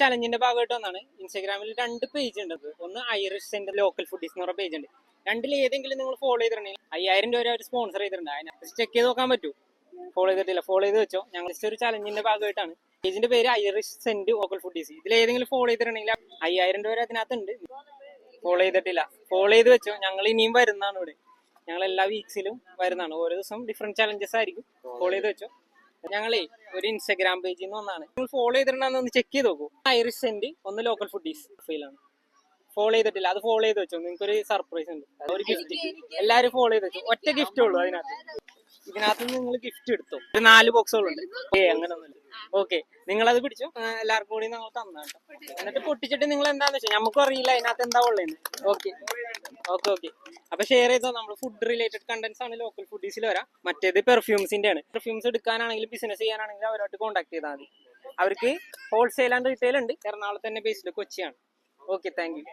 ചലഞ്ചിന്റെ ഭാഗമായിട്ട് വന്നാണ്. ഇൻസ്റ്റാഗ്രാമിൽ 2 പേജ് ഉണ്ട്. ഒന്ന് ഐറിഷ് സെന്റ് ലോക്കൽ ഫുഡീസ് എന്ന് പറഞ്ഞ പേജ് ഉണ്ട്. രണ്ടിൽ ഏതെങ്കിലും നിങ്ങൾ ഫോളോ ചെയ്തിട്ടുണ്ടെങ്കിൽ 5000 രൂപ അവർ സ്പോൺസർ ചെയ്തിട്ടുണ്ട്. അതിനകത്ത് ചെക്ക് ചെയ്ത് നോക്കാൻ പറ്റൂ. ഫോളോ ചെയ്തിട്ടില്ല, ഫോളോ ചെയ്ത് വെച്ചോ. ഞങ്ങൾ ഒരു ചലഞ്ചിന്റെ ഭാഗമായിട്ടാണ്. പേജിന്റെ പേര് ഐറിഷ് സെന്റ് ലോക്കൽ ഫുഡീസ്. ഇതിൽ ഏതെങ്കിലും ഫോളോ ചെയ്തിട്ടുണ്ടെങ്കിൽ 5000 രൂപ അതിനകത്തുണ്ട്. ഫോളോ ചെയ്തിട്ടില്ല, ഫോളോ ചെയ്ത് വെച്ചോ. ഞങ്ങൾ ഇനിയും വരുന്നതാണ് ഇവിടെ. ഞങ്ങൾ എല്ലാ വീക്സിലും വരുന്നതാണ്. ഓരോ ദിവസം ഡിഫറെന്റ് ചലഞ്ചസ് ആയിരിക്കും. ഫോളോ ചെയ്ത് വെച്ചോ. ഞങ്ങളേ ഒരു ഇൻസ്റ്റാഗ്രാം പേജിൽ നിന്ന് വന്നാണ്. നിങ്ങൾ ഫോളോ ചെയ്തിട്ടുണ്ടെന്ന് ഒന്ന് ചെക്ക് ചെയ്ത് നോക്കൂ. ഐറിഷ് സെന്റ് ഒന്ന് ലോക്കൽ ഫുഡീസ് ഫീലാണ്. ഫോളോ ചെയ്തിട്ടില്ല, അത് ഫോളോ ചെയ്ത് വെച്ചോ. നിങ്ങൾക്ക് ഒരു സർപ്രൈസ് ഉണ്ട്, ഒരു ഗിഫ്റ്റ്. എല്ലാവരും ഫോളോ ചെയ്ത് വെച്ചോ. ഒറ്റ ഗിഫ്റ്റ് ഉള്ളൂ ഇതിനകത്ത് നിങ്ങൾ ഗിഫ്റ്റ് എടുത്തോ. 4 ബോക്സുകളുണ്ട്. അങ്ങനെ ഒന്നുമില്ല. ഓക്കെ, നിങ്ങളത് പിടിച്ചോ. എല്ലാവർക്കും കൂടി നമ്മൾ തന്നാട്ടോ. എന്നിട്ട് പൊട്ടിച്ചിട്ട് നിങ്ങൾ എന്താന്ന് വെച്ചാൽ നമുക്കും അറിയില്ല അതിനകത്ത് എന്താ ഉള്ളതെന്ന്. ഓക്കെ ഓക്കെ ഓക്കെ അപ്പൊ ഷെയർ ചെയ്തോ. നമ്മൾ ഫുഡ് റിലേറ്റഡ് കണ്ടന്റ്സ് ആണ് ലോക്കൽ ഫുഡീസിൽ വരാം. മറ്റേത് പെർഫ്യൂംസിന്റെ ആണ്. പെർഫ്യൂംസ് എടുക്കാനാണെങ്കിലും ബിസിനസ് ചെയ്യാനാണെങ്കിലും അവരോട്ട് കോൺടാക്ട് ചെയ്താൽ മതി. അവർക്ക് ഹോൾസെയിൽ ആൻഡ് റീറ്റെയിൽ ഉണ്ട്. എറണാകുളത്ത് തന്നെ ബേസ്ഡ്, കൊച്ചിയാണ്. Okay, thank U.